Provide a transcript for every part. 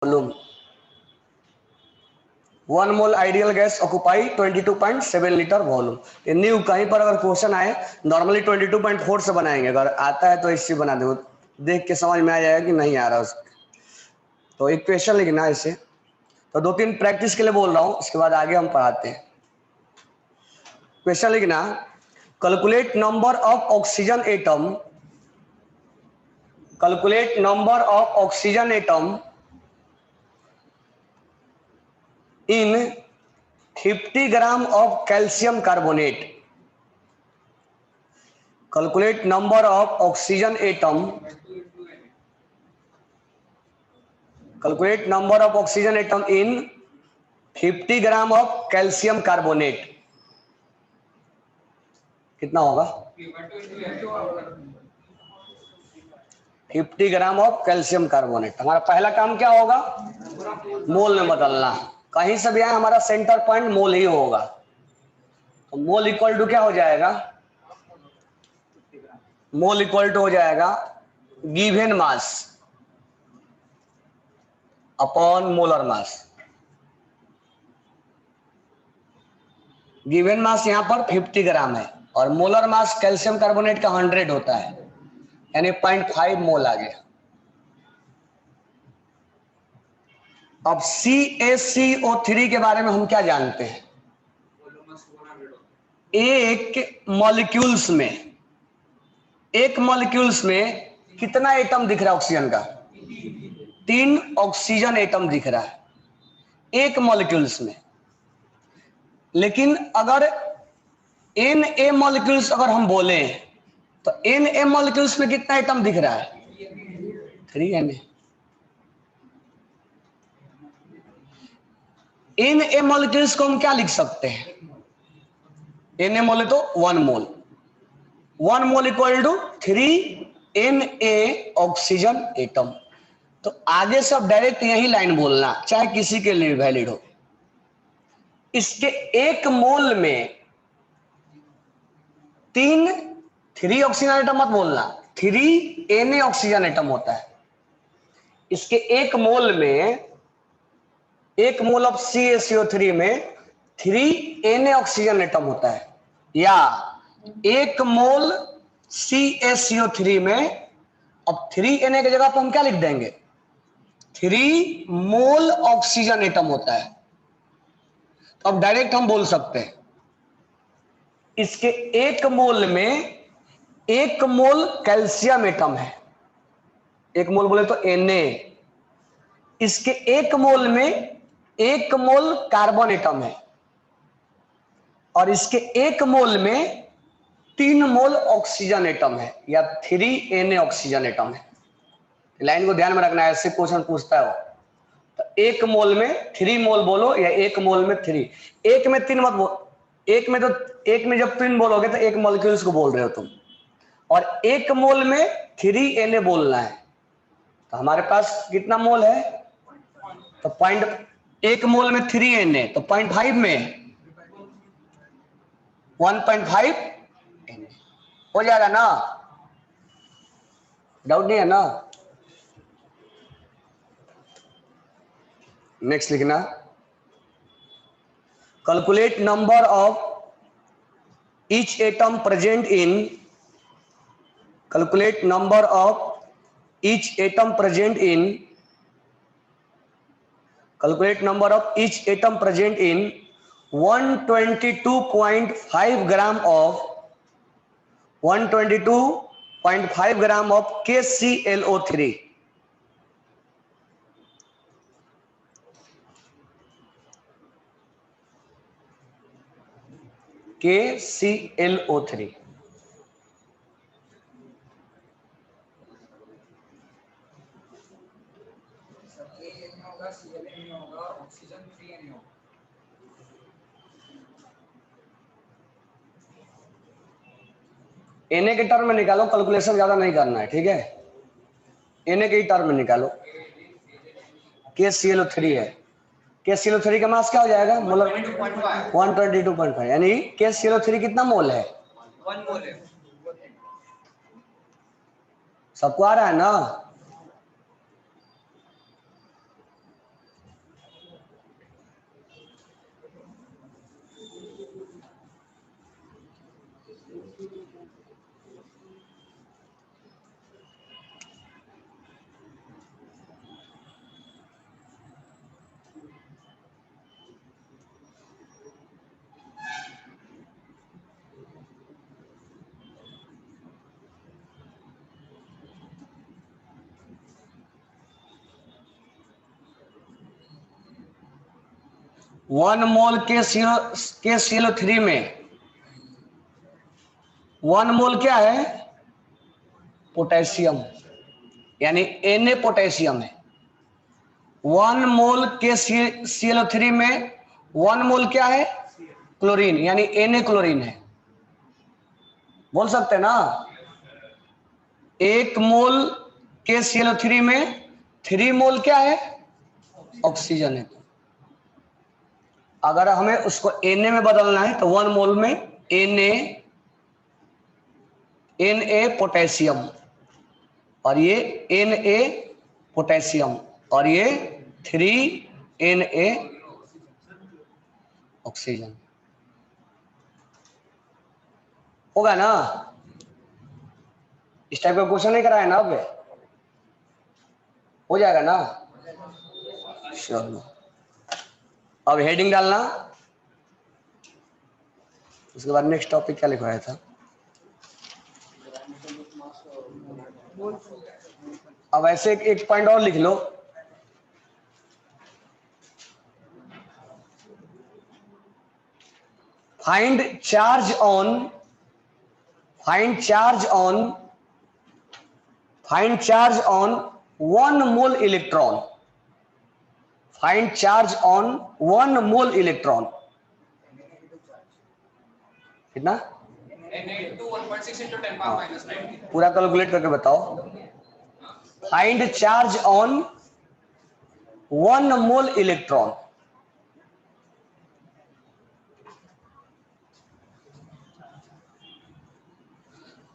Volume 1 mole ideal gas occupy 22.7 litre volume. ये न्यू कहीं पर अगर क्वेश्चन आए नॉर्मली 22.4 से बनाएंगे, अगर आता है तो इससे बना दो, देख के समझ में आ जाएगा कि नहीं आ रहा उसके। तो इक्वेशन लिखना इसे, तो 2-3 प्रैक्टिस के लिए बोल रहा हूं, उसके बाद आगे हम पढ़ाते हैं। क्वेश्चन लिखना, calculate number of oxygen atom, calculate number of oxygen atom in 50 gram of calcium carbonate. Calculate number of oxygen atom, calculate number of oxygen atom in 50 gram of calcium carbonate. कितना होगा? 50 gram of calcium carbonate. हमारा पहला काम क्या होगा? मोल में बदलना। कहीं से भी आए हमारा सेंटर पॉइंट मोल ही होगा, तो मोल इक्वल टू क्या हो जाएगा? मोल इक्वल टू हो जाएगा given mass upon molar mass. Given mass यहां पर 50 ग्राम है और मोलर मास कैल्शियम कार्बोनेट का 100 होता है, यानी 0.5 मोल आ गया। अब CaCO3 के बारे में हम क्या जानते हैं? एक मॉलिक्यूल्स में कितना एटम दिख रहा है ऑक्सीजन का? 3 ऑक्सीजन एटम दिख रहा है एक मॉलिक्यूल्स में। लेकिन अगर Na मॉलिक्यूल्स अगर हम बोले तो Na मॉलिक्यूल्स में कितना एटम दिख रहा है? 3 Na मॉलिक्यूल्स को हम क्या लिख सकते हैं? Na मोल है तो 1 mole, 1 mole equal to 3 Na oxygen atom. तो आगे सब डायरेक्ट यही लाइन बोलना, चाहे किसी के लिए वैलिड हो। इसके एक मोल में 3 ऑक्सीजन एटम मत बोलना, 3 Na ऑक्सीजन एटम होता है। इसके एक मोल में, एक मोल ऑफ CaCO3 में 3 Na ऑक्सीजन एटम होता है, या एक मोल CaCO3 में, अब 3 Na की जगह पर हम क्या लिख देंगे? 3 मोल ऑक्सीजन एटम होता है। तो अब डायरेक्ट हम बोल सकते हैं इसके एक मोल में 1 मोल कैल्शियम एटम है, 1 मोल बोले तो Na। इसके एक मोल में 1 मोल कार्बन एटम है और इसके एक मोल में 3 मोल ऑक्सीजन एटम है, या 3 Na ऑक्सीजन एटम है। लाइन को ध्यान में रखना है, ऐसे क्वेश्चन पूछता है वो। तो एक मोल में 3 मोल बोलो या एक मोल में 3। एक में 3 मत बोलो, एक में जब 3 बोलोगे तो एक मॉलिक्यूल्स को बोल रहे हो तुम, और एक मोल में 3 Na बोलना है। तो हमारे पास कितना मोल है? तो एक मोल में 3 Na, तो 0.5 में 1.5 Na हो जाएगा ना? डाउट नहीं है ना? नेक्स्ट लिखना, calculate number of each atom present in, calculate number of each atom present in, calculate number of each atom present in 122.5 gram of 122.5 gram of KClO3। KClO3 Na के term में निकालो, calculation ज्यादा नहीं करना है, ठीक है? Na के टर्म में निकालो। KClO3 है, KClO3 का मास क्या हो जाएगा? मोलर 122.5, यानी KClO3 कितना मोल है? 1 मोल है। सबको आ रहा है ना? 1 मोल KClO3 में 1 मोल क्या है? पोटेशियम, यानी Na पोटेशियम है। 1 मोल KClO3 में 1 मोल क्या है? क्लोरीन, यानी Na क्लोरीन है। बोल सकते हैं ना? 1 मोल KClO3 में 3 मोल क्या है? ऑक्सीजन है। अगर हमें उसको Na में बदलना है तो 1 मोल में Na पोटेशियम, और ये Na पोटेशियम, और ये 3 Na ऑक्सीजन। होगा ना? इस टाइप का क्वेश्चन नहीं कराया ना? अब हो जाएगा ना? चलो, अब हेडिंग डालना। उसके बाद नेक्स्ट टॉपिक क्या लिखवाया था? अब ऐसे एक पॉइंट और लिख लो। Find charge on 1 mole electron. Find charge on 1 mole electron. कितना? पूरा कैलकुलेट करके बताओ। Find charge on 1 mole electron.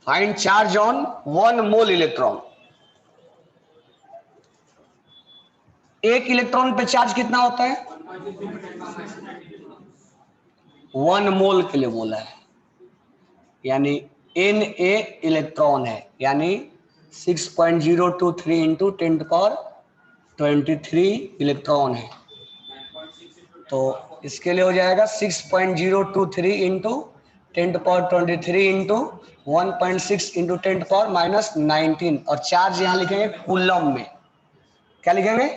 Find charge on 1 mole electron. एक इलेक्ट्रॉन पे चार्ज कितना होता है? 1 मोल के लिए बोला है, यानी Na इलेक्ट्रॉन है, यानी 6.023 इंटू 10⁻23 इलेक्ट्रॉन है। तो इसके लिए हो जाएगा 6.023 इंटू 10⁻23 इंटू 1.6 इंटू 10⁻−19, और चार्ज यहां लिखेंगे कूलम में। क्या लिखेंगे?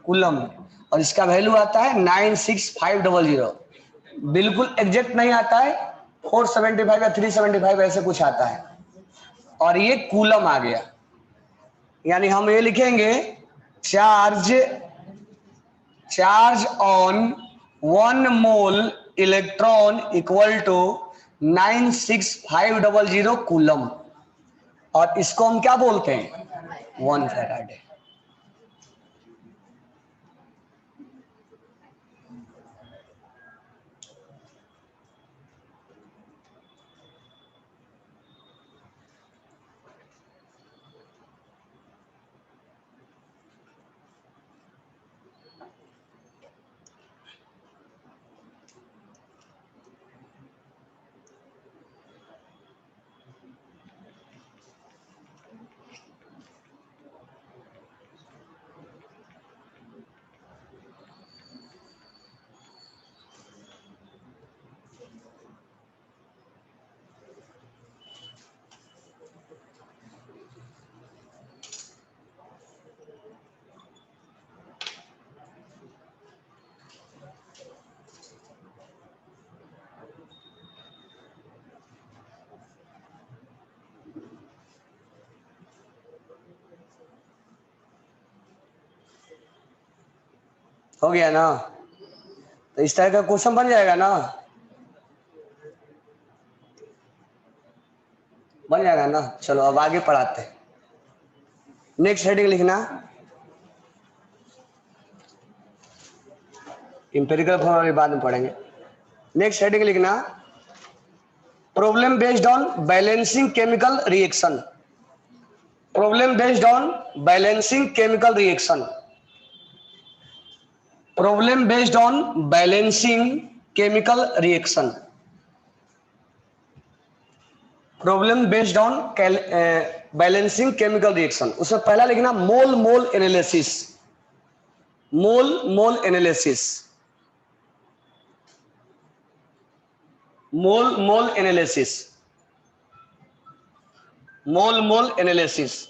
कूलम में। और इसका वैल्यू आता है 96500। बिल्कुल एग्जैक्ट नहीं आता है, 475 या 375 ऐसे कुछ आता है, और ये कूलम आ गया। यानी हम ये लिखेंगे charge on 1 mole electron equal to 96500 coulomb, और इसको हम क्या बोलते हैं? 1 फैराडे। हो गया ना? तो इस तरह का क्वेश्चन बन जाएगा ना? बन जाएगा ना? चलो अब आगे पढ़ाते हैं। नेक्स्ट हेडिंग लिखना, इंपेरिकल फॉर्मूला बाद में पढ़ेंगे। नेक्स्ट हेडिंग लिखना, problem based on balancing chemical reaction. Problem based on balancing chemical reaction. Problem based on balancing chemical reaction. Problem based on balancing chemical reaction. उसमें पहला लिखना मोल मोल एनालिसिस। मोल मोल analysis. मोल मोल analysis. मोल मोल analysis.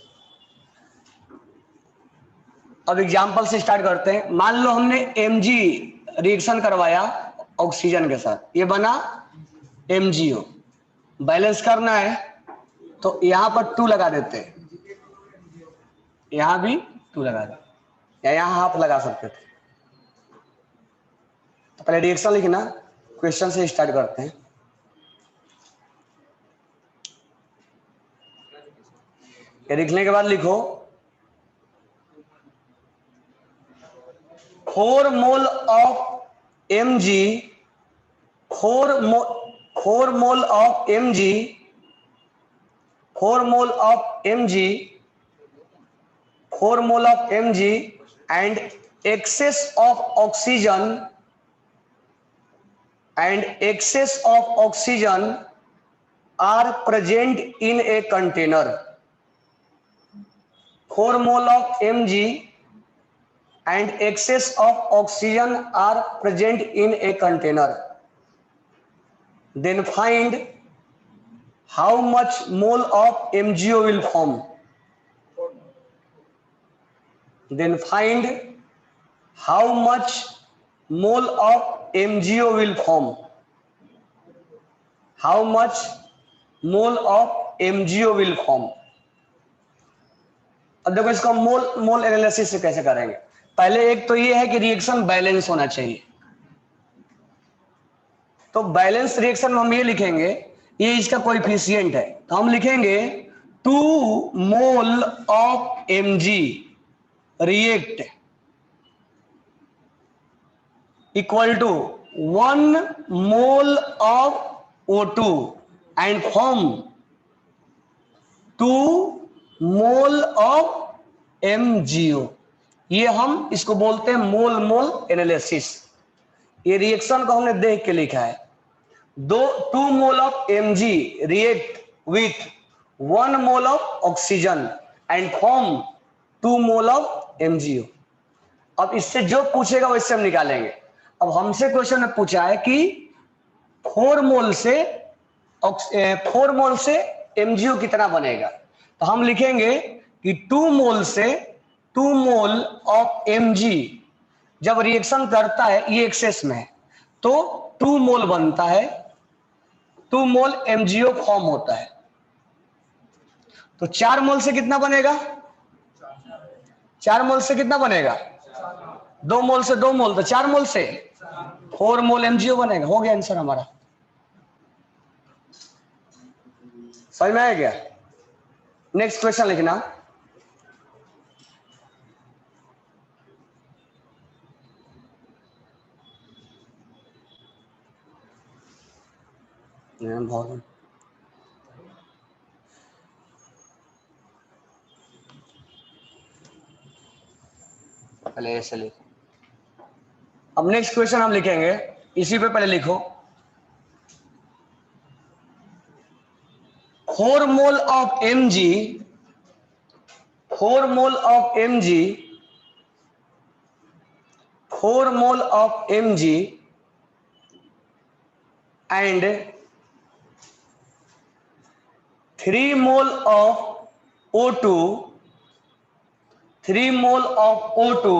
अब example से start करते हैं। मान लो हमने mg रिएक्शन करवाया ऑक्सीजन के साथ, ये बना MgO। बैलेंस करना है तो यहां पर 2 लगा देते हैं, यहां भी 2 लगा देते, या यहां हाफ लगा सकते थे। तो पहले रिएक्शन लिखना, क्वेश्चन से स्टार्ट करते हैं। ये लिखने के बाद लिखो 4 मोल of Mg, 4 mole of Mg, 4 mole of Mg, 4 mole of Mg and excess of oxygen are present in a container. 4 mole of Mg and excess of oxygen are present in a container. Then find how much mole of MgO will form. Then find how much mole of MgO will form. How much mole of MgO will form. अब देखो इसको मोल analysis से कैसे करेंगे। पहले एक तो ये है कि रिएक्शन बैलेंस होना चाहिए, तो बैलेंस रिएक्शन में हम ये लिखेंगे, ये इसका कोएफिशिएंट है, तो हम लिखेंगे 2 mole of Mg react equal to 1 mole of O2 and form 2 mole of MgO। ये हम इसको बोलते हैं मोल एनालिसिस। ये रिएक्शन को हमने देख के लिखा है, 2 mole of Mg react with 1 mole of oxygen and form 2 mole of MgO। अब इससे जो पूछेगा वैसे हम निकालेंगे। अब हमसे क्वेश्चन में पूछा है कि 4 मोल से MgO कितना बनेगा, तो हम लिखेंगे कि 2 मोल ऑफ Mg जब रिएक्शन करता है, ये एक्सेस में है, तो 2 मोल बनता है, 2 मोल MgO फॉर्म होता है। तो 4 मोल से कितना बनेगा, 4 मोल से कितना बनेगा, 2 मोल से 2 मोल, तो 4 मोल से 4 मोल MgO बनेगा। हो गया आंसर हमारा। समझ में आ गया। नेक्स्ट क्वेश्चन लिखना, बहुत पहले ऐसे लिखो। अब नेक्स्ट क्वेश्चन हम लिखेंगे, इसी पे पहले लिखो 4 मोल of Mg, 4 mole of Mg, 4 mole of Mg and 3 mole of O2, 3 mole of O2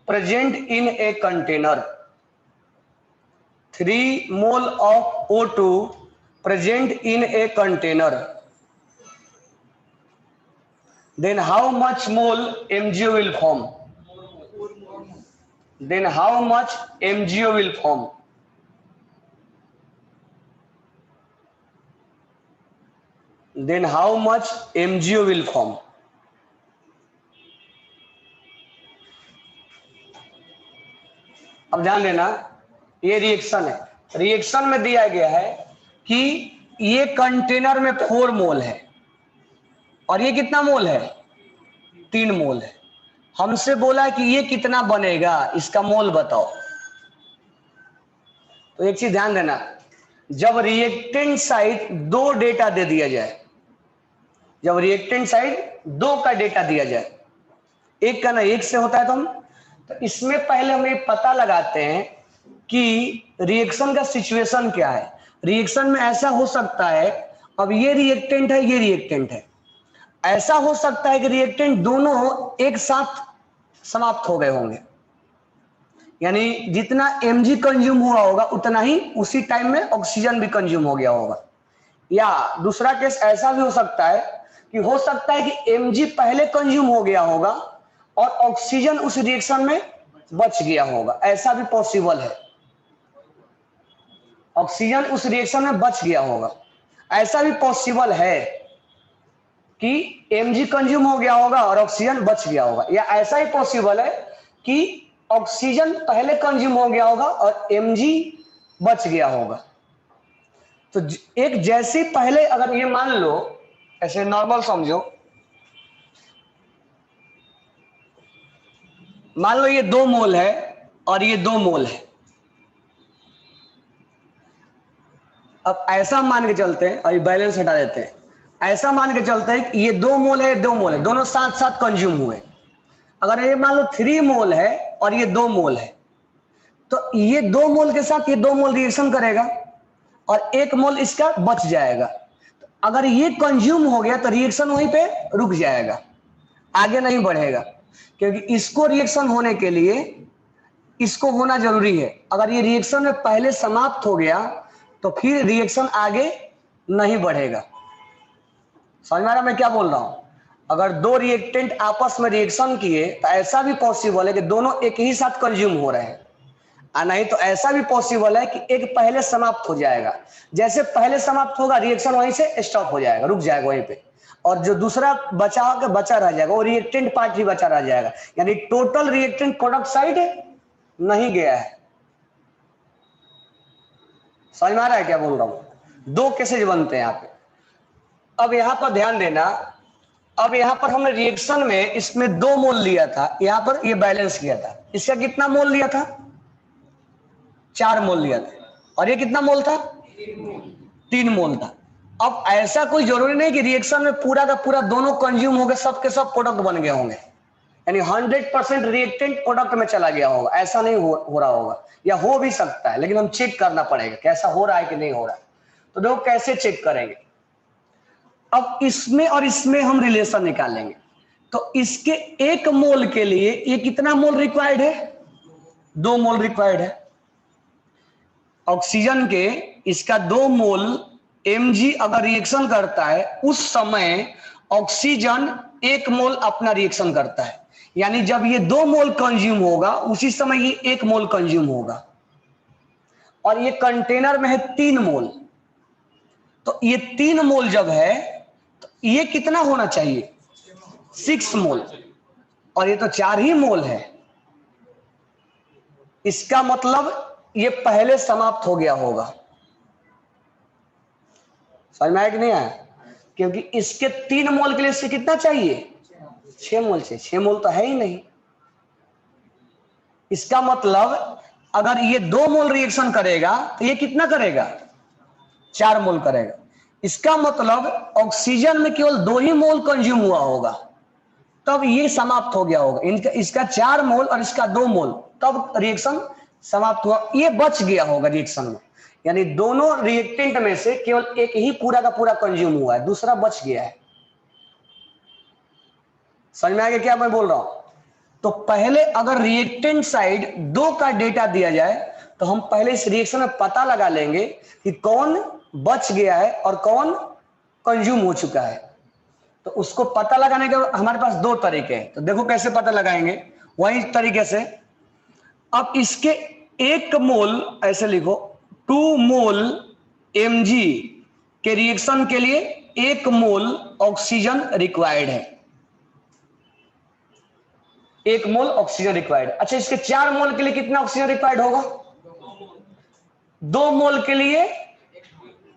present in a container. 3 mole of O2 present in a container. Then how much mole MgO will form? Then how much MgO will form? Then how much MgO will form? अब ध्यान देना, ये reaction है, reaction में दिया गया है कि ये कंटेनर में 4 मोल है और ये कितना मोल है, 3 मोल है। हमसे बोला कि ये कितना बनेगा, इसका मोल बताओ। तो एक चीज ध्यान देना, जब रिएक्टेंट साइड 2 डेटा दे दिया जाए, जब रिएक्टेंट साइड 2 का डेटा दिया जाए, एक का ना 1 से होता है, तो इसमें पहले हम ये पता लगाते हैं कि रिएक्शन का सिचुएशन क्या है। रिएक्शन में ऐसा हो सकता है, अब ये रिएक्टेंट है, ये रिएक्टेंट है, ऐसा हो सकता है कि रिएक्टेंट दोनों एक साथ समाप्त हो गए होंगे, यानी जितना mg कंज्यूम हुआ होगा उतना ही उसी टाइम में ऑक्सीजन भी कंज्यूम हो गया होगा। या दूसरा केस ऐसा भी हो सकता है कि mg पहले कंज्यूम हो गया होगा और ऑक्सीजन उस रिएक्शन में बच गया होगा, ऐसा भी पॉसिबल है। ऑक्सीजन उस रिएक्शन में बच गया होगा, ऐसा भी पॉसिबल है कि mg कंज्यूम हो गया होगा और ऑक्सीजन बच गया होगा। या ऐसा ही पॉसिबल है कि ऑक्सीजन पहले कंज्यूम हो गया होगा और mg बच गया होगा। तो एक जैसे पहले अगर ये मान लो, ऐसे नॉर्मल समझो, मान लो ये 2 मोल है और ये 2 मोल है। अब ऐसा मान के चलते हैं, और बैलेंस हटा देते हैं, ऐसा मान के चलते हैं कि ये 2 मोल है, 2 मोल है, दोनों साथ साथ कंज्यूम हुए। अगर ये मान लो 3 मोल है और ये 2 मोल है, तो ये 2 मोल के साथ ये 2 मोल रिएक्शन करेगा और 1 मोल इसका बच जाएगा। तो अगर ये कंज्यूम हो गया तो रिएक्शन वहीं पे रुक जाएगा, आगे नहीं बढ़ेगा, क्योंकि इसको रिएक्शन होने के लिए इसको होना जरूरी है। अगर ये रिएक्शन में पहले समाप्त हो गया तो फिर रिएक्शन आगे नहीं बढ़ेगा। समझ में आ रहा मैं क्या बोल रहा हूं? अगर 2 रिएक्टेंट आपस में रिएक्शन किए तो ऐसा भी पॉसिबल है कि दोनों एक ही साथ कंज्यूम हो रहे हैं, और नहीं तो ऐसा भी पॉसिबल है कि एक पहले समाप्त हो जाएगा। जैसे पहले समाप्त होगा रिएक्शन वहीं से स्टॉप हो जाएगा, रुक जाएगा वहीं पे, और जो दूसरा बचा रह जाएगा वो रिएक्टेंट पार्ट ही बचा रह जाएगा। यानी टोटल रिएक्टेंट प्रोडक्ट साइड नहीं गया है। समझ में आ रहा है क्या बोल रहा हूं? 2 केसेज बनते हैं यहाँ पे। अब यहां पर ध्यान देना, अब यहां पर हमने रिएक्शन में इसमें 2 मोल लिया था, यहां पर ये बैलेंस किया था। इसका कितना मोल लिया था? 4 मोल लिया था। और ये कितना मोल था? 3 मोल था। अब ऐसा कोई जरूरी नहीं कि रिएक्शन में पूरा का पूरा दोनों कंज्यूम हो गए, सब के सब प्रोडक्ट बन गए होंगे, यानी 100% रिएक्टेंट प्रोडक्ट में चला गया होगा, ऐसा नहीं हो रहा होगा। या हो भी सकता है, लेकिन हम चेक करना पड़ेगा कैसा हो रहा है कि नहीं हो रहा है। तो देखो कैसे चेक करेंगे। अब इसमें और इसमें हम रिलेशन निकालेंगे। तो इसके 1 मोल के लिए ये कितना मोल रिक्वायर्ड है? 2 मोल रिक्वायर्ड है। ऑक्सीजन के इसका 2 मोल mg अगर रिएक्शन करता है, उस समय ऑक्सीजन 1 मोल अपना रिएक्शन करता है। यानी जब ये 2 मोल कंज्यूम होगा उसी समय ये 1 मोल कंज्यूम होगा। और ये कंटेनर में है 3 मोल, तो ये 3 मोल जब है तो ये कितना होना चाहिए? 6 मोल, और ये तो 4 ही मोल है। इसका मतलब ये पहले समाप्त हो गया होगा। समझ में आया कि नहीं आया? क्योंकि इसके 3 मोल के लिए इससे कितना चाहिए? 6 मोल से। 6 मोल तो है ही नहीं। इसका मतलब अगर ये 2 मोल रिएक्शन करेगा तो ये कितना करेगा? 4 मोल करेगा। इसका मतलब ऑक्सीजन में केवल 2 ही मोल कंज्यूम हुआ होगा, तब ये समाप्त हो गया होगा। इसका 4 मोल और इसका 2 मोल, तब रिएक्शन समाप्त हुआ, ये बच गया होगा रिएक्शन में। यानी दोनों रिएक्टेंट में से केवल एक ही पूरा का पूरा कंज्यूम हुआ है, दूसरा बच गया है। समझ में आ गया क्या मैं बोल रहा हूं? तो पहले अगर रिएक्टेंट साइड 2 का डेटा दिया जाए तो हम पहले इस रिएक्शन में पता लगा लेंगे कि कौन बच गया है और कौन कंज्यूम हो चुका है। तो उसको पता लगाने के हमारे पास 2 तरीके हैं। तो देखो कैसे पता लगाएंगे, वही तरीके से। अब इसके 1 मोल ऐसे लिखो, 2 मोल mg के रिएक्शन के लिए 1 मोल ऑक्सीजन रिक्वायर्ड है। 1 मोल ऑक्सीजन रिक्वायर्ड। अच्छा, इसके 4 मोल के लिए कितना ऑक्सीजन रिक्वायर्ड होगा? 2 मोल के लिए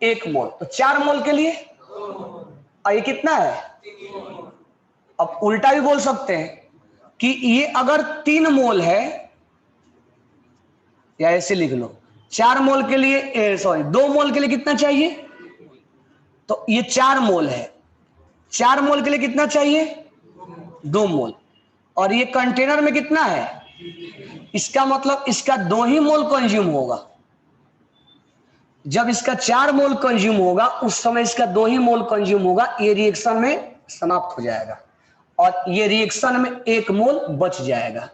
1 मोल, तो 4 मोल के लिए, और ये कितना है? अब उल्टा भी बोल सकते हैं कि ये अगर 3 मोल है, या ऐसे लिख लो, 4 मोल के लिए 2 मोल के लिए कितना चाहिए? तो ये 4 मोल है। 4 मोल के लिए कितना चाहिए? 2 मोल। और ये कंटेनर में कितना है? इसका मतलब इसका 2 ही मोल कंज्यूम होगा। जब इसका 4 मोल कंज्यूम होगा उस समय इसका 2 ही मोल कंज्यूम होगा, ये रिएक्शन में समाप्त हो जाएगा और ये रिएक्शन में 1 मोल बच जाएगा।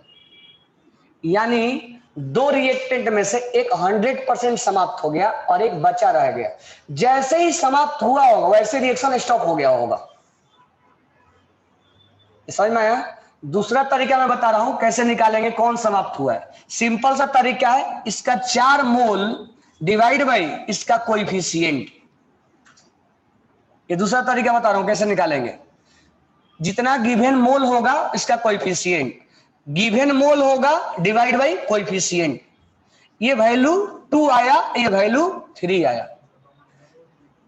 यानी दो रिएक्टेंट में से एक 100% समाप्त हो गया और एक बचा रह गया। जैसे ही समाप्त हुआ होगा वैसे रिएक्शन स्टॉप हो गया होगा। समझ में आया? दूसरा तरीका मैं बता रहा हूं कैसे निकालेंगे कौन समाप्त हुआ है। सिंपल सा तरीका है, इसका 4 मोल डिवाइड बाई इसका कोएफिशिएंट। ये दूसरा तरीका बता रहा हूं कैसे निकालेंगे। जितना गिवन मोल होगा इसका कोएफिशिएंट, गिवन मोल होगा डिवाइड बाई कोएफिशिएंट। ये वैल्यू 2 आया, ये वैल्यू 3 आया।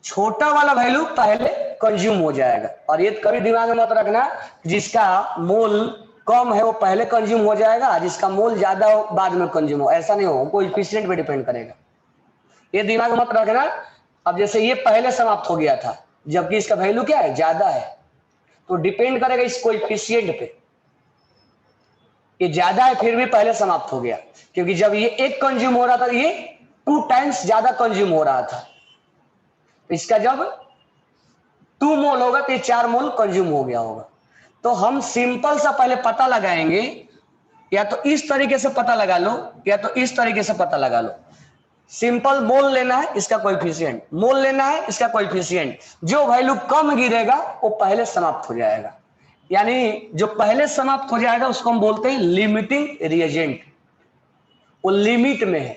छोटा वाला वैल्यू पहले कंज्यूम हो जाएगा। और ये कभी दिमाग में मत रखना जिसका मोल कम है वो पहले कंज्यूम हो जाएगा, जिसका मोल ज्यादा हो बाद में कंज्यूम हो, ऐसा नहीं हो, कोएफिशिएंट पे डिपेंड करेगा। ये दिमाग में मत रखना। अब जैसे ये पहले समाप्त हो गया था जबकि इसका वैल्यू क्या है, ज्यादा है, तो डिपेंड करेगा इस कोएफिशिएंट पे। ये ज्यादा है फिर भी पहले समाप्त हो गया, क्योंकि जब ये एक कंज्यूम हो रहा था ये 2 टाइम्स ज्यादा कंज्यूम हो रहा था। तो इसका जब 2 मोल होगा तो ये 4 मोल कंज्यूम हो गया होगा। तो हम सिंपल सा पहले पता लगाएंगे, या तो इस तरीके से पता लगा लो या तो इस तरीके से पता लगा लो। सिंपल मोल लेना है, इसका कोएफिशिएंट, मोल लेना है, इसका कोएफिशिएंट। जो वैल्यू कम गिरेगा वो पहले समाप्त हो जाएगा, यानी जो पहले समाप्त हो जाएगा उसको हम बोलते हैं लिमिटिंग रिएजेंट। वो लिमिट में है,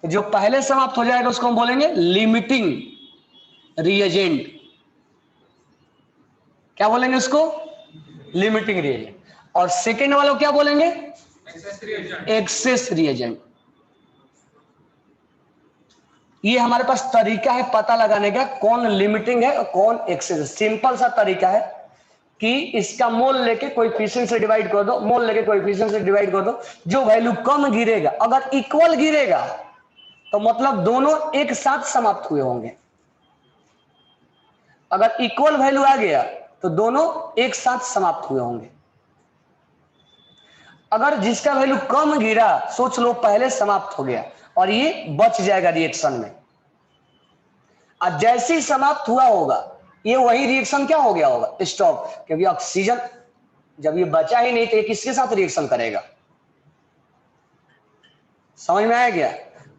तो जो पहले समाप्त हो जाएगा उसको हम बोलेंगे लिमिटिंग रिएजेंट। क्या बोलेंगे उसको? Limiting reagent. और सेकेंड वाला क्या बोलेंगे? Access reagent. ये हमारे पास तरीका है पता लगाने का कौन लिमिटिंग है और कौन एक्सेस। सिंपल सा तरीका है कि इसका मोल लेके कोएफिशिएंट से डिवाइड कर दो, मोल लेके कोएफिशिएंट से डिवाइड कर दो। जो वैल्यू कम गिरेगा, अगर इक्वल गिरेगा तो मतलब दोनों एक साथ समाप्त हुए होंगे। अगर इक्वल वैल्यू आ गया तो दोनों एक साथ समाप्त हुए होंगे। अगर जिसका वैल्यू कम गिरा सोच लो पहले समाप्त हो गया और ये बच जाएगा रिएक्शन में। और जैसे ही समाप्त हुआ होगा ये वही रिएक्शन क्या हो गया होगा, स्टॉप। क्योंकि ऑक्सीजन जब ये बचा ही नहीं तो ये किसके साथ रिएक्शन करेगा? समझ में आया क्या?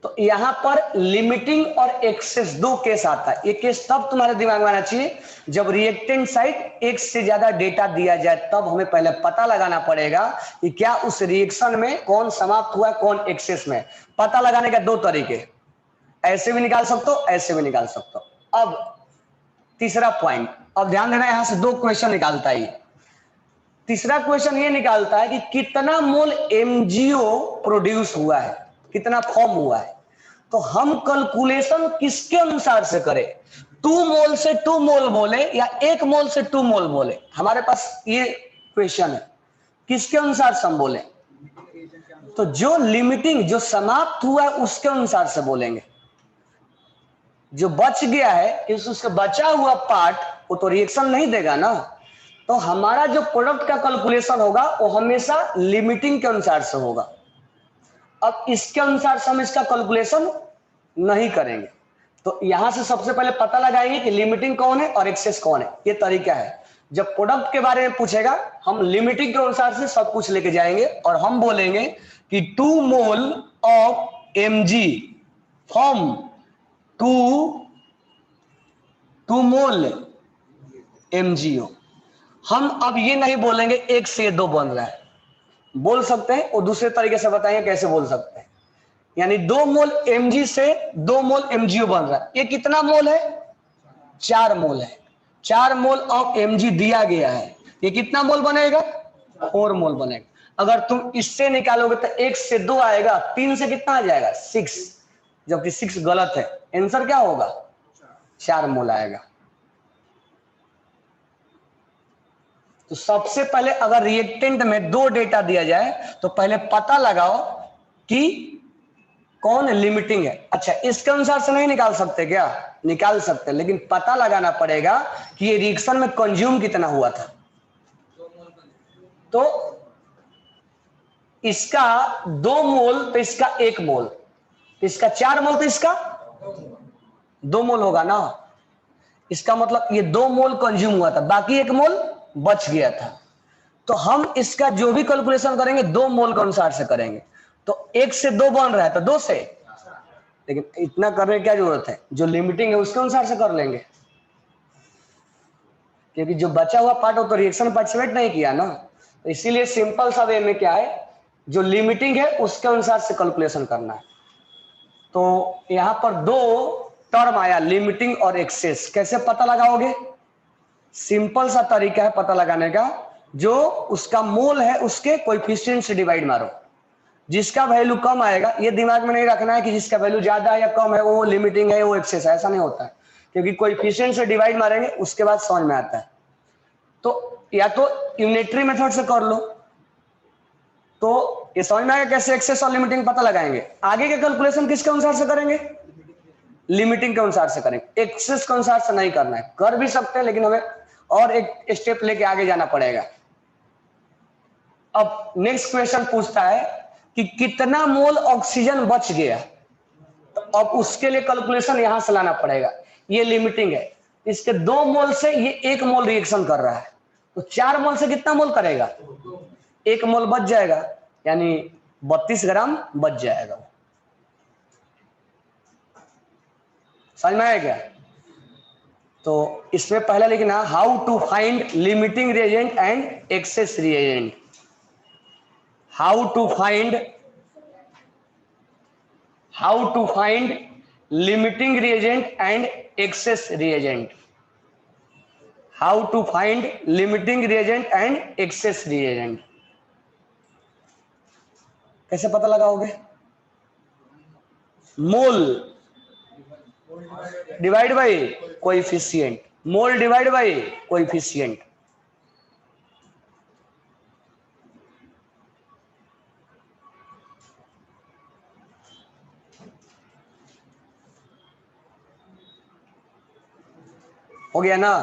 तो यहां पर लिमिटिंग और एक्सेस दो केस आता है। एक केस तब तुम्हारे दिमाग में आना चाहिए जब रिएक्टेंट साइड एक से ज्यादा डेटा दिया जाए, तब हमें पहले पता लगाना पड़ेगा कि क्या उस रिएक्शन में कौन समाप्त हुआ है कौन एक्सेस में। पता लगाने का दो तरीके, ऐसे भी निकाल सकते हो ऐसे भी निकाल सकते हो। अब तीसरा पॉइंट, अब ध्यान देना, यहां से दो क्वेश्चन निकालता है। तीसरा क्वेश्चन ये निकालता है कि कितना मोल एमजीओ प्रोड्यूस हुआ है, कितना फॉर्म हुआ है। तो हम कैलकुलेशन किसके अनुसार से करें? 2 मोल से 2 मोल बोले या 1 मोल से 2 मोल बोले? हमारे पास ये क्वेश्चन है, किसके अनुसार से हम बोले? तो जो लिमिटिंग जो समाप्त हुआ है उसके अनुसार से बोलेंगे। जो बच गया है उसका बचा हुआ पार्ट वो तो रिएक्शन नहीं देगा ना। तो हमारा जो प्रोडक्ट का कैलकुलेशन होगा वो हमेशा लिमिटिंग के अनुसार से होगा। अब इसके अनुसार से हम इसका कैलकुलेशन नहीं करेंगे। तो यहां से सबसे पहले पता लगाएंगे कि लिमिटिंग कौन है और एक्सेस कौन है। ये तरीका है, जब प्रोडक्ट के बारे में पूछेगा हम लिमिटिंग के अनुसार से सब कुछ लेके जाएंगे और हम बोलेंगे कि 2 mole of MG form 2 mole MgO. हम अब ये नहीं बोलेंगे 1 से 2 बन रहा है, बोल सकते हैं और दूसरे तरीके से बताएंगे कैसे बोल सकते हैं। यानी 2 मोल एमजी से 2 मोल एमजीओ बन रहा है। ये कितना मोल है? 4 मोल है। 4 मोल ऑफ एमजी दिया गया है, ये कितना मोल बनेगा? 4 मोल बनेगा। अगर तुम इससे निकालोगे तो 1 से 2 आएगा, 3 से कितना आ जाएगा? 6, जबकि 6 गलत है। आंसर क्या होगा? 4 मोल आएगा। तो सबसे पहले अगर रिएक्टेंट में 2 डेटा दिया जाए तो पहले पता लगाओ कि कौन लिमिटिंग है। अच्छा, इसके अनुसार से नहीं निकाल सकते क्या? निकाल सकते, लेकिन पता लगाना पड़ेगा कि ये रिएक्शन में कंज्यूम कितना हुआ था। तो इसका 2 मोल तो इसका 1 मोल, इसका 4 मोल तो इसका 2 मोल होगा ना। इसका मतलब ये 2 मोल कंज्यूम हुआ था, बाकी 1 मोल बच गया था। तो हम इसका जो भी कैलकुलेशन करेंगे 2 मोल के अनुसार से करेंगे। तो 1 से 2 बन रहा है तो 2 से, लेकिन इतना करने की क्या जरूरत है, जो लिमिटिंग है उसके अनुसार से कर लेंगे, क्योंकि जो बचा हुआ पार्ट हो तो रिएक्शन पार्टिसिपेट नहीं किया ना। तो इसीलिए सिंपल सा वे में क्या है, जो लिमिटिंग है उसके अनुसार से कैलकुलेशन करना है। तो यहां पर 2 टर्म आया, लिमिटिंग और एक्सेस। कैसे पता लगाओगे? सिंपल सा तरीका है पता लगाने का, जो उसका मोल है उसके कोएफिशिएंट से डिवाइड मारो। जिसका वैल्यू कम आएगा, ये दिमाग में नहीं रखना है कि जिसका वैल्यू ज्यादा है या कम है वो लिमिटिंग है वो एक्सेस है, ऐसा नहीं होता है, क्योंकि कोएफिशिएंट से डिवाइड मारेंगे उसके बाद समझ में आता है। तो या तो यूनिटरी मेथड से कर लो, तो ये समझ में आएगा कैसे एक्सेस और लिमिटिंग पता लगाएंगे। आगे के कैलकुलेशन किसके अनुसार से करेंगे? लिमिटिंग के अनुसार से करेंगे, एक्सेस के अनुसार से नहीं करना है। कर भी सकते हैं लेकिन हमें और एक स्टेप लेके आगे जाना पड़ेगा। अब नेक्स्ट क्वेश्चन पूछता है कि कितना मोल ऑक्सीजन बच गया, तो अब उसके लिए कैलकुलेशन यहां से लाना पड़ेगा। ये लिमिटिंग है, इसके 2 मोल से ये 1 मोल रिएक्शन कर रहा है, तो 4 मोल से कितना मोल करेगा? 1 मोल बच जाएगा, यानी 32 ग्राम बच जाएगा। समझ में आया क्या? तो इसमें पहला लिखना how to find limiting reagent and excess reagent. How to find limiting reagent and excess reagent. How to find limiting reagent and excess reagent. कैसे पता लगाओगे? Mole divide by coefficient, mole divide by coefficient. हो गया ना?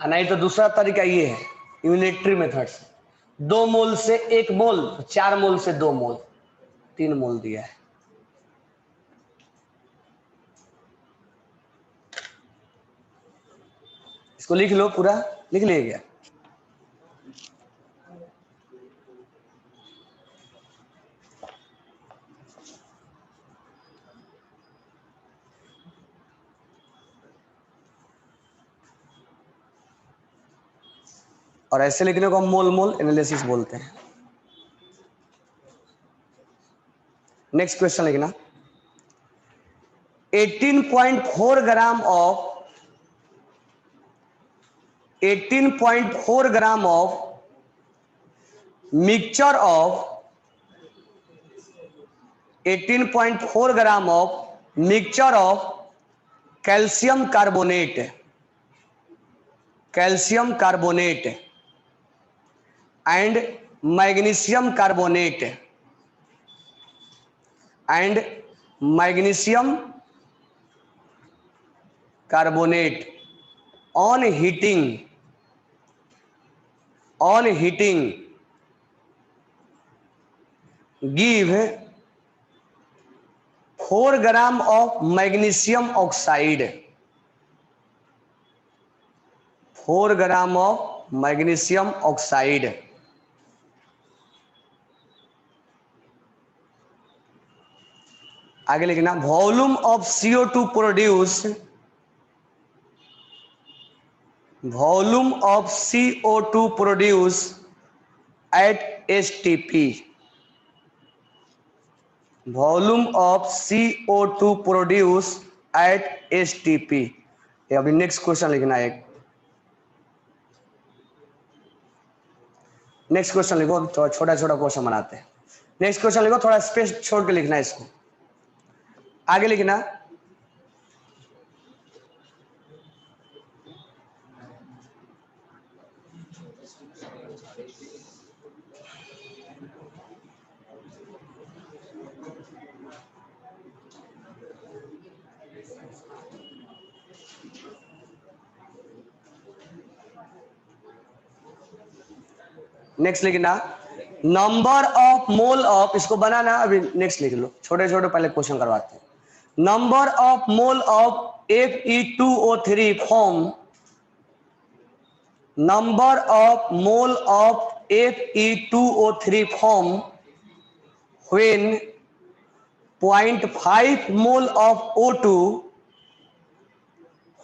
नहीं तो दूसरा तरीका ये है, यूनिटरी मेथड से। 2 मोल से 1 मोल, 4 मोल से 2 मोल, 3 मोल दिया है। इसको लिख लो, पूरा लिख लिया गया। और ऐसे लिखने को हम मोल मोल एनालिसिस बोलते हैं। नेक्स्ट क्वेश्चन लिखना, 18.4 gram of 18.4 gram of mixture of 18.4 gram of mixture of calcium carbonate and magnesium carbonate on heating give 4 gram of magnesium oxide, 4 gram of magnesium oxide। आगे लिखना, volume of CO2 produce, volume of CO2 produced at STP, volume of CO2 produced at STP। अभी next question लिखना है। Next question लिखो, थोड़ा छोटा छोटा question बनाते हैं। नेक्स्ट क्वेश्चन लिखो, थोड़ा स्पेस छोड़ के लिखना है इसको। आगे लिखना, नेक्स्ट लिखना, नंबर ऑफ मोल ऑफ, इसको बनाना अभी नेक्स्ट लिख लो, छोटे छोटे पहले क्वेश्चन करवाते हैं। Number of mole of Fe2O3 form, number of mole of Fe2O3 form when 0.5 mole of O2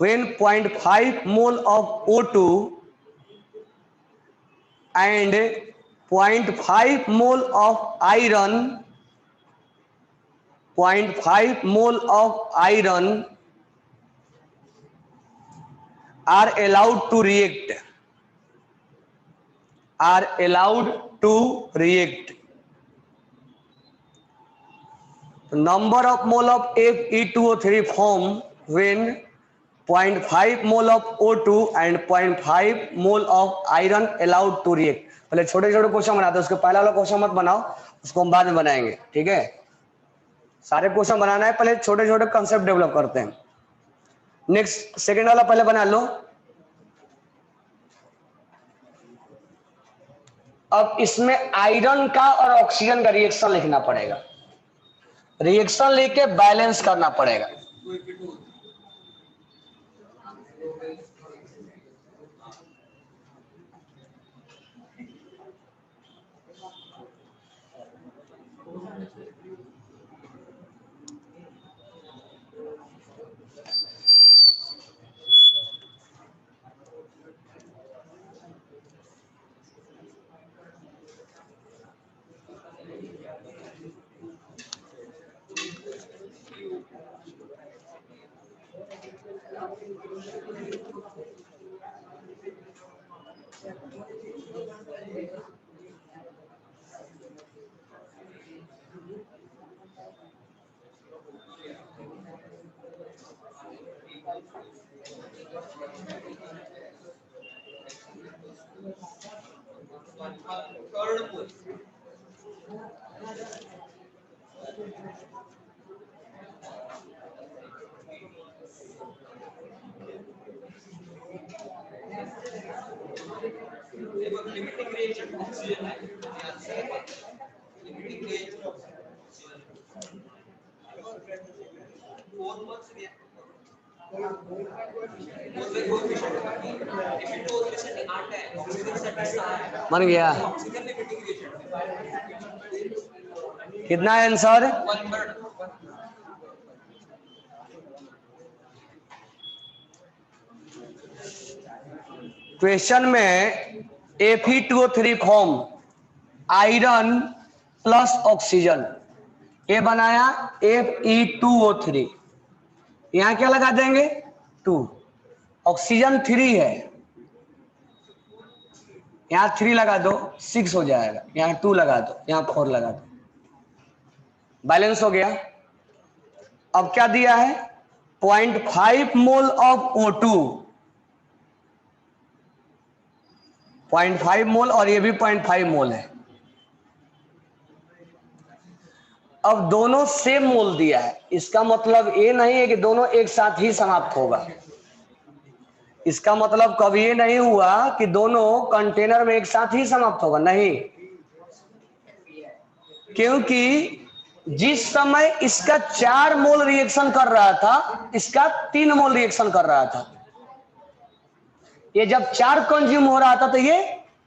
and 0.5 mole of iron are allowed to react. The number of mole of Fe2O3 form when 0.5 mole of O2 and 0.5 mole of iron allowed to react. पहले छोटे छोटे question बनाते हैं, उसके पहला वाला question मत बनाओ, उसको हम बाद में बनाएंगे, ठीक है। सारे क्वेश्चन बनाना है, पहले छोटे छोटे कंसेप्ट डेवलप करते हैं। नेक्स्ट सेकेंड वाला पहले बना लो। अब इसमें आयरन का और ऑक्सीजन का रिएक्शन लिखना पड़ेगा, रिएक्शन लेके बैलेंस करना पड़ेगा। बन गया, कितना है आंसर? क्वेश्चन में Fe2O3 form iron plus oxygen, ये बनाया Fe2O3, यहां क्या लगा देंगे 2, ऑक्सीजन 3 है, यहां 3 लगा दो 6 हो जाएगा, यहां 2 लगा दो, यहां 4 लगा दो, बैलेंस हो गया। अब क्या दिया है 0.5 मोल ऑफ O2, 0.5 मोल और ये भी 0.5 मोल है। अब दोनों सेम मोल दिया है, इसका मतलब ये नहीं है कि दोनों एक साथ ही समाप्त होगा, इसका मतलब कभी ये नहीं हुआ कि दोनों कंटेनर में एक साथ ही समाप्त होगा, नहीं, क्योंकि जिस समय इसका 4 मोल रिएक्शन कर रहा था, इसका 3 मोल रिएक्शन कर रहा था। ये जब 4 कंज्यूम हो रहा था तो ये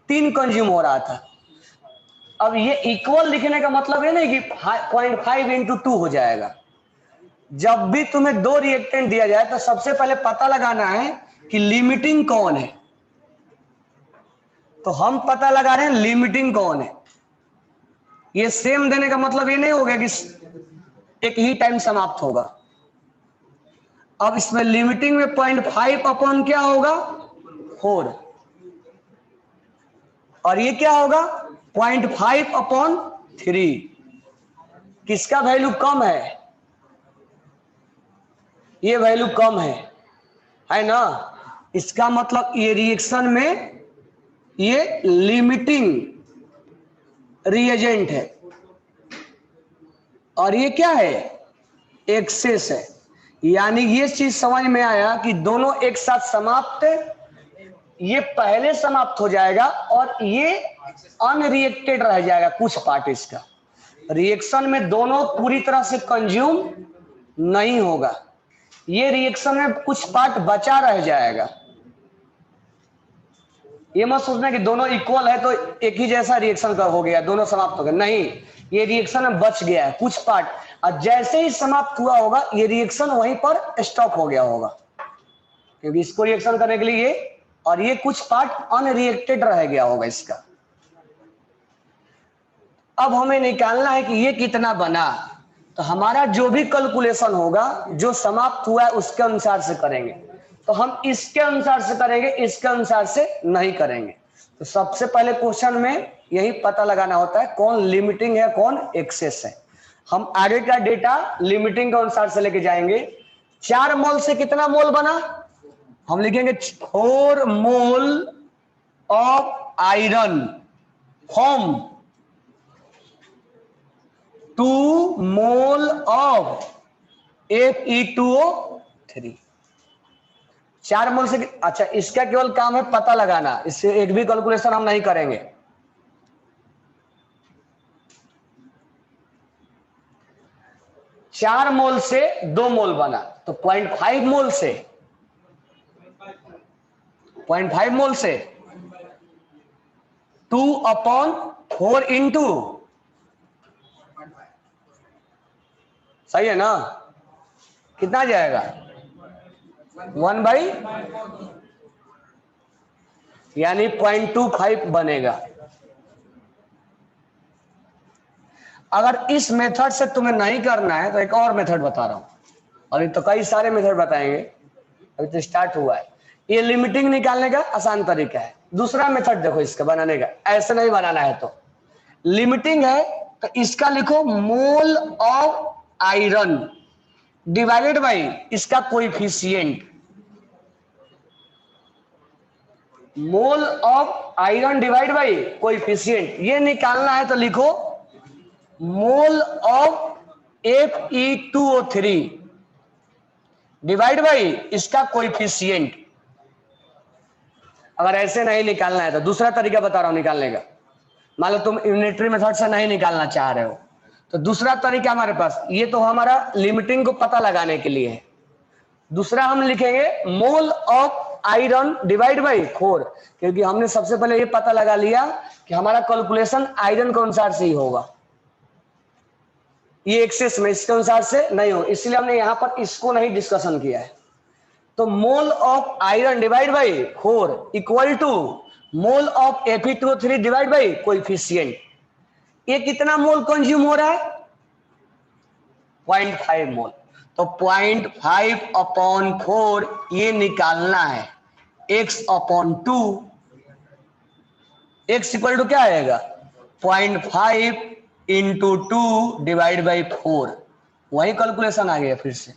3 कंज्यूम हो रहा था। अब ये इक्वल लिखने का मतलब ये नहीं कि 0.5 इंटू 2 हो जाएगा। जब भी तुम्हें 2 रिएक्टेंट दिया जाए तो सबसे पहले पता लगाना है कि लिमिटिंग कौन है, तो हम पता लगा रहे हैं लिमिटिंग कौन है। ये सेम देने का मतलब ये नहीं होगा कि एक ही टाइम समाप्त होगा। अब इसमें लिमिटिंग में 0.5 अपॉन क्या होगा 4, और ये क्या होगा 0.5 अपॉन 3, किसका वैल्यू कम है, ये वैल्यू कम है ना, इसका मतलब ये रिएक्शन में ये लिमिटिंग रिएजेंट है, और ये क्या है एक्सेस है। यानी ये चीज समझ में आया कि दोनों एक साथ समाप्त, ये पहले समाप्त हो जाएगा और ये अनरिएक्टेड रह जाएगा कुछ पार्ट इसका। रिएक्शन में दोनों पूरी तरह से कंज्यूम नहीं होगा, ये रिएक्शन में कुछ पार्ट बचा रह जाएगा। ये मत सोचना कि दोनों इक्वल है तो एक ही जैसा रिएक्शन का हो गया, दोनों समाप्त हो गए, नहीं, ये रिएक्शन में बच गया है कुछ पार्ट, और जैसे ही समाप्त हुआ होगा ये रिएक्शन वहीं पर स्टॉप हो गया होगा, क्योंकि इसको रिएक्शन करने के लिए और ये कुछ पार्ट अनरिएक्टेड रह गया होगा इसका। अब हमें निकालना है कि ये कितना बना, तो हमारा जो भी कैलकुलेशन होगा जो समाप्त हुआ है उसके अनुसार से करेंगे, तो हम इसके अनुसार से करेंगे, इसके अनुसार से नहीं करेंगे। तो सबसे पहले क्वेश्चन में यही पता लगाना होता है कौन लिमिटिंग है कौन एक्सेस है। हम आगे का डेटा लिमिटिंग के अनुसार से लेके जाएंगे। 4 मोल से कितना मोल बना, हम लिखेंगे 4 मोल of iron from 2 mole of Fe2O3। 4 मोल से, अच्छा इसका केवल काम है पता लगाना, इससे एक भी कैलकुलेशन हम नहीं करेंगे। चार मोल से 2 मोल बना, तो 0.5 मोल से 0.5 मोल से 2/4 इंटू, सही है ना, कितना जाएगा 1/, यानी 0.25 बनेगा। अगर इस मेथड से तुम्हें नहीं करना है तो एक और मेथड बता रहा हूं, अभी तो कई सारे मेथड बताएंगे, अभी तो स्टार्ट हुआ है। ये लिमिटिंग निकालने का आसान तरीका है। दूसरा मेथड देखो इसका बनाने का, ऐसे नहीं बनाना है तो लिमिटिंग है तो इसका लिखो mole of iron divided by इसका coefficient, mole of iron divide by coefficient. ये निकालना है तो लिखो mole of Fe2O3 divide by इसका कोएफिशिएंट। अगर ऐसे नहीं निकालना है तो दूसरा तरीका बता रहा हूं निकालने का। मान लो तुम यूनिटरी मेथड से नहीं निकालना चाह रहे हो तो दूसरा तरीका हमारे पास, ये तो हमारा लिमिटिंग को पता लगाने के लिए है। दूसरा हम लिखेंगे मोल ऑफ आयरन डिवाइड बाई 4, क्योंकि हमने सबसे पहले ये पता लगा लिया कि हमारा कैलकुलेशन आयरन के अनुसार से ही होगा, ये एक्सेस में इसके अनुसार से नहीं हो, इसलिए हमने यहां पर इसको नहीं डिस्कशन किया है। तो mole of iron divide by 4 equal to mole of Fe2O3 divide by coefficient. ये कितना मोल कंज्यूम हो रहा है 0.5 मोल, तो 0.5/4 ये निकालना है x/2, x इक्वल टू क्या आएगा 0.5 इंटू 2 डिवाइड बाई 4, वही कैलकुलेशन आ गया फिर से,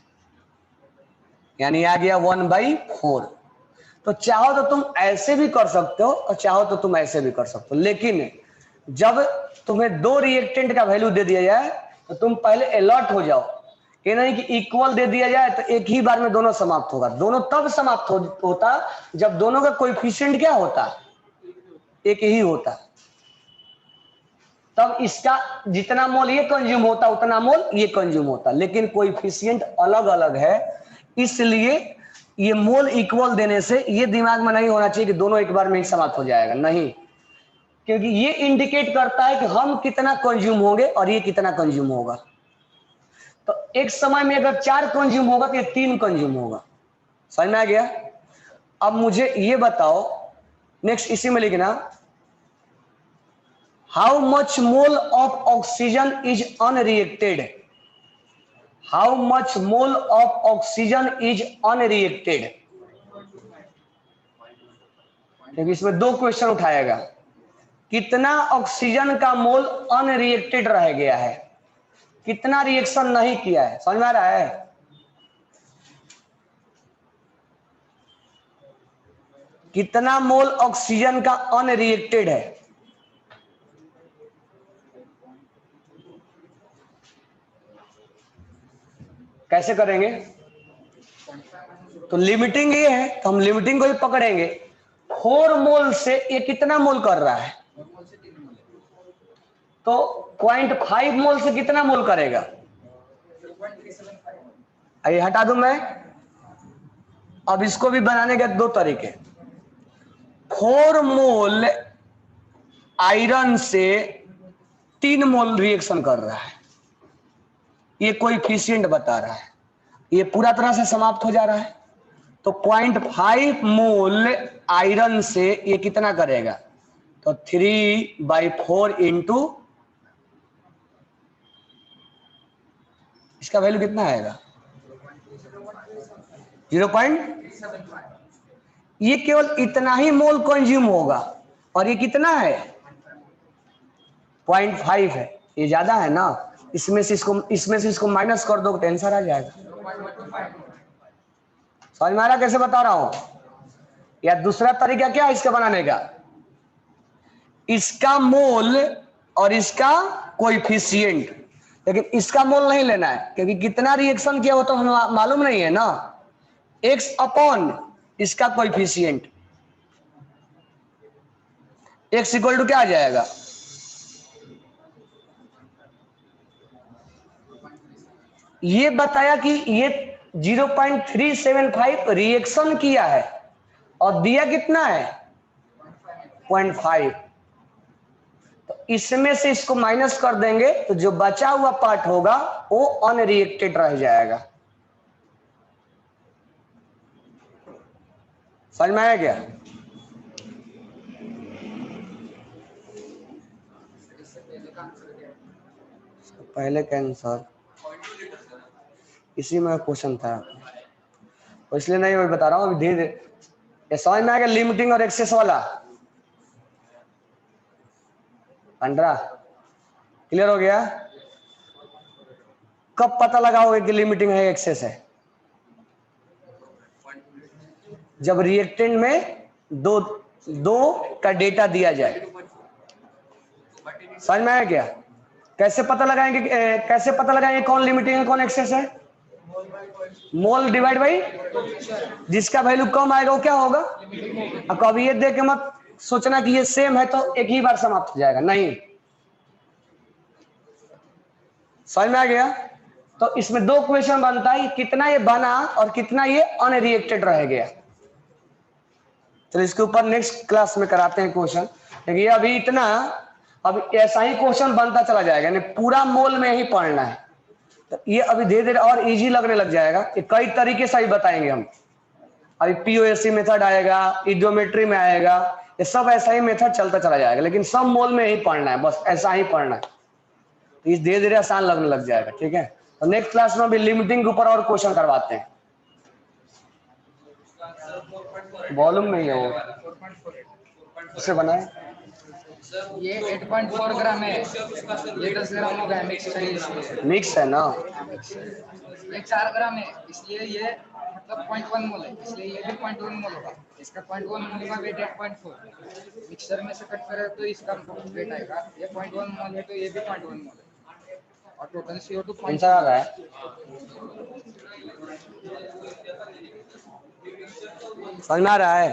यानी आ गया 1/4। तो चाहो तो तुम ऐसे भी कर सकते हो और चाहो तो तुम ऐसे भी कर सकते हो, लेकिन जब तुम्हें 2 रिएक्टेंट का वैल्यू दे दिया जाए तो तुम पहले अलर्ट हो जाओ, ये नहीं कि इक्वल दे दिया जाए तो एक ही बार में दोनों समाप्त होगा। दोनों तब समाप्त होता जब दोनों का कोएफिशिएंट क्या होता, एक ही होता, तब इसका जितना मोल ये कंज्यूम होता उतना मोल ये कंज्यूम होता, लेकिन कोएफिशिएंट अलग अलग है, इसलिए ये मोल इक्वल देने से ये दिमाग में नहीं होना चाहिए कि दोनों एक बार में ही समाप्त हो जाएगा, नहीं, क्योंकि ये इंडिकेट करता है कि हम कितना कंज्यूम होंगे और ये कितना कंज्यूम होगा। तो एक समय में अगर 4 कंज्यूम होगा तो ये 3 कंज्यूम होगा, समझ में आ गया। अब मुझे ये बताओ, नेक्स्ट इसी में लिखना, how much mole of oxygen is unreacted, how much mole of oxygen is unreacted, क्योंकि इसमें 2 क्वेश्चन उठाएगा, कितना ऑक्सीजन का मोल अनरिएक्टेड रह गया है, कितना रिएक्शन नहीं किया है, समझ में आ रहा है। कितना मोल ऑक्सीजन का अनरिएक्टेड है, कैसे करेंगे, तो लिमिटिंग ये है तो हम लिमिटिंग को ही पकड़ेंगे। 4 मोल से ये कितना मोल कर रहा है, तो 0.5 मोल से कितना मोल करेगा, ये हटा दूं मैं। अब इसको भी बनाने के 2 तरीके, 4 मोल आयरन से 3 मोल रिएक्शन कर रहा है, ये कोएफिशिएंट बता रहा है, ये पूरा तरह से समाप्त हो जा रहा है। तो 0.5 मोल आयरन से ये कितना करेगा, तो 3/4 इंटू इसका वैल्यू कितना आएगा 0. ये केवल इतना ही मोल कंज्यूम होगा और ये कितना है 0.5 है, ये ज्यादा है ना, इसमें से इसको माइनस कर दो तो आंसर आ जाएगा। समझ में आ रहा कैसे बता रहा हूं? या दूसरा तरीका क्या है इसका बनाने का, इसका मोल और इसका कोएफिशिएंट, लेकिन इसका मोल नहीं लेना है क्योंकि कितना रिएक्शन किया हो तो हमें मालूम नहीं है ना, x अपॉन इसका कोएफिशिएंट, x इक्वल टू क्या आ जाएगा, ये बताया कि ये 0.375 रिएक्शन किया है और दिया कितना है 0.5, तो इसमें से इसको माइनस कर देंगे तो जो बचा हुआ पार्ट होगा वो अनरिएक्टेड रह जाएगा। समझ में आया क्या? पहले का आंसर इसी में क्वेश्चन था, तो इसलिए नहीं मैं बता रहा हूँ, अभी धीरे धीरे समझ में आएगा। लिमिटिंग और एक्सेस वाला 15 क्लियर हो गया? कब पता लगाओगे कि लिमिटिंग है एक्सेस है? जब रिएक्टेंट में दो का डेटा दिया जाए। समझ में आया क्या? कैसे पता लगाएंगे कौन लिमिटिंग है कौन एक्सेस है? मोल डिवाइड बाई, जिसका वैल्यू कम आएगा वो क्या होगा। अब कभी ये देख के मत सोचना कि ये सेम है तो एक ही बार समाप्त हो जाएगा, नहीं। समझ में आ गया? तो इसमें 2 क्वेश्चन बनता है, कितना ये बना और कितना ये अनरिएक्टेड रह गया। तो इसके ऊपर नेक्स्ट क्लास में कराते हैं क्वेश्चन, क्योंकि अभी इतना, अब ऐसा ही क्वेश्चन बनता चला जाएगा, यानी पूरा मोल में ही पढ़ना है। तो ये अभी धीरे धीरे और इजी लगने लग जाएगा, ये कई तरीके से ही बताएंगे हम। अभी पीओएससी मेथड आएगा, इडियोमेट्री में आएगा, ये सब ऐसा ही मेथड चलता चला जाएगा, लेकिन सब मोल में ही पढ़ना है, बस ऐसा ही पढ़ना है। तो ये धीरे धीरे आसान लगने लग जाएगा, ठीक है। तो नेक्स्ट क्लास में भी लिमिटिंग के ऊपर और क्वेश्चन करवाते हैं। वॉल्यूम नहीं है वो, उसे बनाए ये 8.4 ग्राम है, ये 10 ग्राम होगा, मिक्स है ना, ये 4 ग्राम है, इसलिए ये मतलब 0.1 मोल है, इसलिए ये भी 0.1 मोल होगा। इसका 0.1 मोल का वेट 8.4, मिक्सर में से कट करे तो इसका वेट आएगा, ये 0.1 मोल है तो ये भी 0.1 मोल है, और टोटल CO2 आंसर आ रहा है। समझ में आ रहा है?